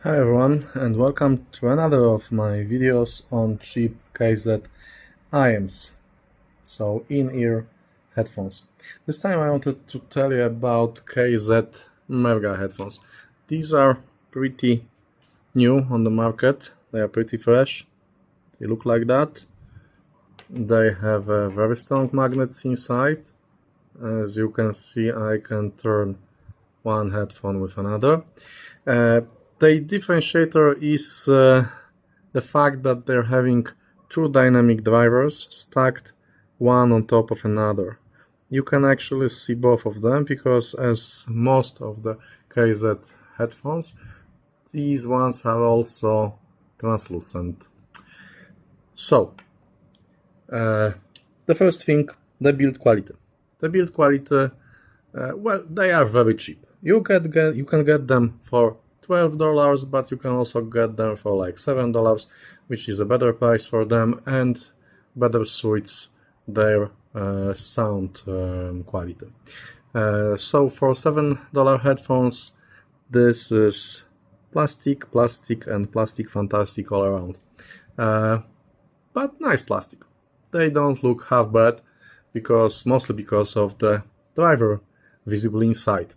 Hi everyone, and welcome to another of my videos on cheap KZ IEMs, so in-ear headphones. This time I wanted to tell you about KZ Merga headphones. These are pretty new on the market, they are pretty fresh, they look like that. They have very strong magnets inside. As you can see, I can turn one headphone with another. The differentiator is the fact that they're having two dynamic drivers stacked one on top of another. You can actually see both of them because, as most of the KZ headphones, these ones are also translucent. So, the first thing, the build quality. The build quality, well, they are very cheap. You can get them for $12, but you can also get them for like $7, which is a better price for them and better suits their sound quality. So for $7 headphones, this is plastic, and plastic fantastic all around. But nice plastic. They don't look half bad, mostly because of the driver visible inside.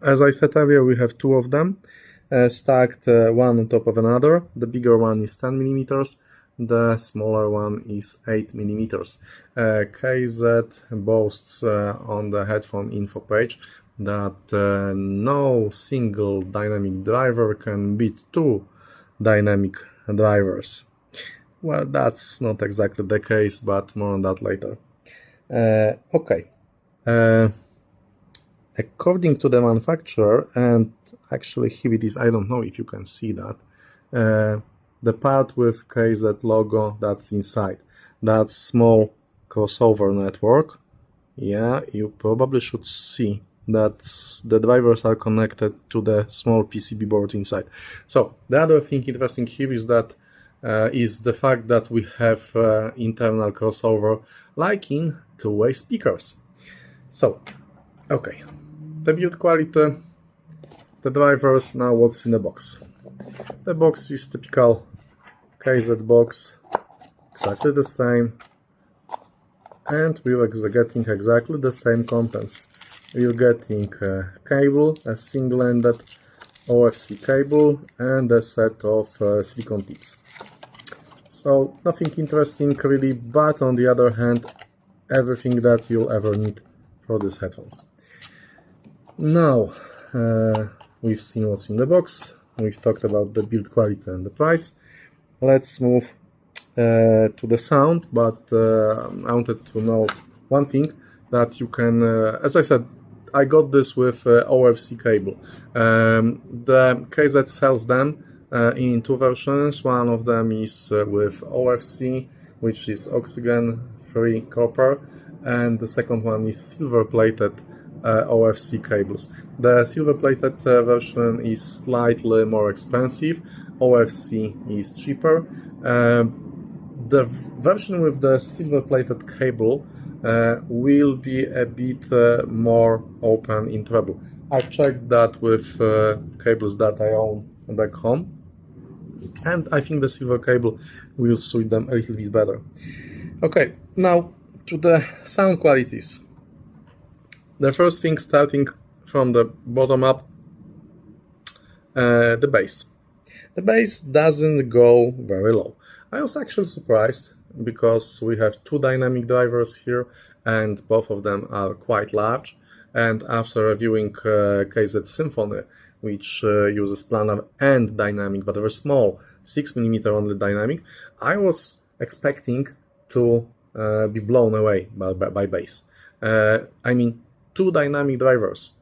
As I said earlier, we have two of them stacked one on top of another. The bigger one is 10 millimeters, the smaller one is 8 millimeters. KZ boasts on the headphone info page that no single dynamic driver can beat two dynamic drivers. Well, that's not exactly the case, but more on that later. Okay. According to the manufacturer, and actually here it is, I don't know if you can see that, the part with KZ logo that's inside, that small crossover network, yeah, you probably should see that the drivers are connected to the small PCB board inside. So the other thing interesting here is that is the fact that we have internal crossover like in two-way speakers. So, okay. The build quality, the drivers, now what's in the box. The box is typical KZ box, exactly the same, and we're getting exactly the same contents. We're getting a cable, a single-ended OFC cable, and a set of silicone tips. So nothing interesting really, but on the other hand, everything that you'll ever need for these headphones. Now, we've seen what's in the box, we've talked about the build quality and the price. Let's move to the sound, but I wanted to note one thing, that you can, as I said, I got this with OFC cable. The KZ sells them in two versions. One of them is with OFC, which is oxygen-free copper, and the second one is silver-plated OFC cables. The silver-plated version is slightly more expensive, OFC is cheaper. The version with the silver-plated cable will be a bit more open in treble. I checked that with cables that I own back home, and I think the silver cable will suit them a little bit better. Okay, now to the sound qualities. The first thing, starting from the bottom up, the bass. The bass doesn't go very low. I was actually surprised because we have two dynamic drivers here and both of them are quite large, and after reviewing KZ Symphony, which uses planar and dynamic but very small 6mm only dynamic, I was expecting to be blown away by bass. I mean, two dynamic drivers,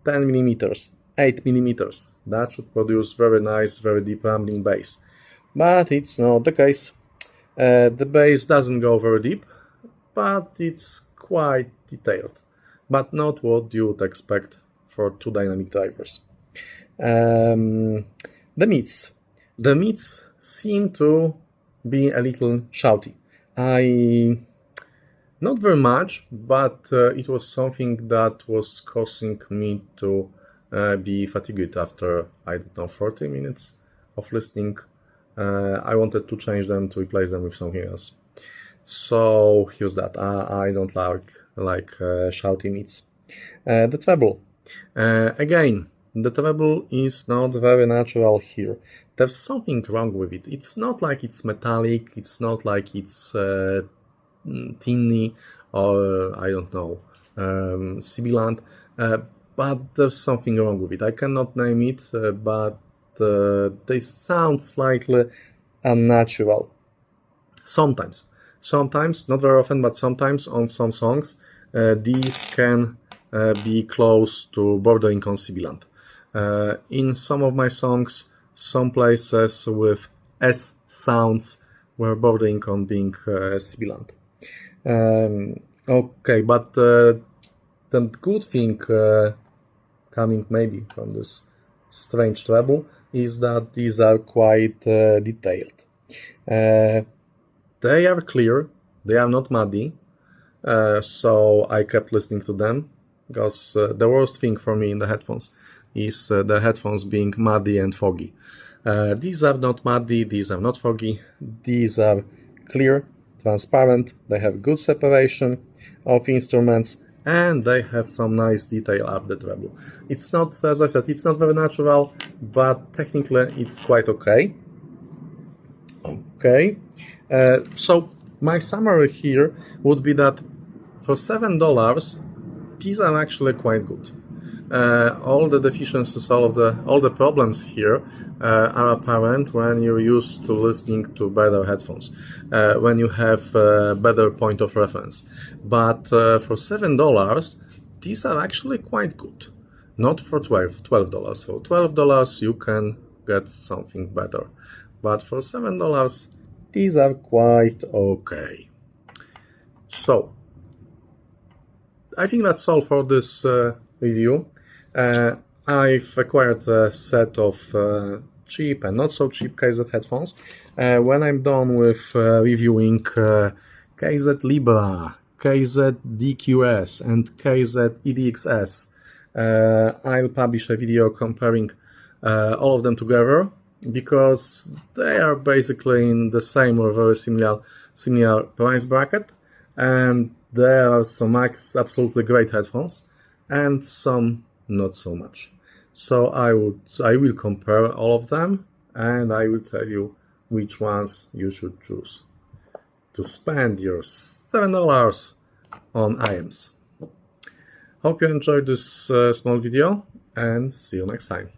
10mm, 8mm, that should produce very nice, very deep rambling bass. But it's not the case. The bass doesn't go very deep, but it's quite detailed, but not what you would expect for two dynamic drivers. The mids. The mids seem to be a little shouty. Not very much, but it was something that was causing me to be fatigued after, I don't know, 40 minutes of listening. I wanted to change them, to replace them with something else. So here's that. I don't like shouty meets. The treble. Again, the treble is not very natural here. There's something wrong with it. It's not like it's metallic, it's not like it's tinny, or I don't know, sibilant, but there's something wrong with it. I cannot name it, but they sound slightly unnatural. Sometimes, not very often, but sometimes on some songs, these can be close to bordering on sibilant. In some of my songs, some places with S sounds were bordering on being sibilant. Okay, but the good thing coming maybe from this strange treble is that these are quite detailed. They are clear, they are not muddy, so I kept listening to them, because the worst thing for me in the headphones is the headphones being muddy and foggy. These are not muddy, these are not foggy, these are clear, transparent, they have good separation of instruments, and they have some nice detail up the treble. It's not, as I said, it's not very natural, but technically it's quite okay. Okay, so my summary here would be that for $7, these are actually quite good. All the deficiencies, all the problems here are apparent when you're used to listening to better headphones, when you have a better point of reference. But for $7, these are actually quite good. Not for $12. For $12, you can get something better. But for $7, these are quite okay. So, I think that's all for this review. I've acquired a set of cheap and not so cheap KZ headphones. When I'm done with reviewing KZ Libra, KZ DQS and KZ EDXS, I'll publish a video comparing all of them together, because they are basically in the same or very similar price bracket, and there are some absolutely great headphones and some not so much. So I will compare all of them, and I will tell you which ones you should choose to spend your $7 on IEMs. Hope you enjoyed this small video, and see you next time.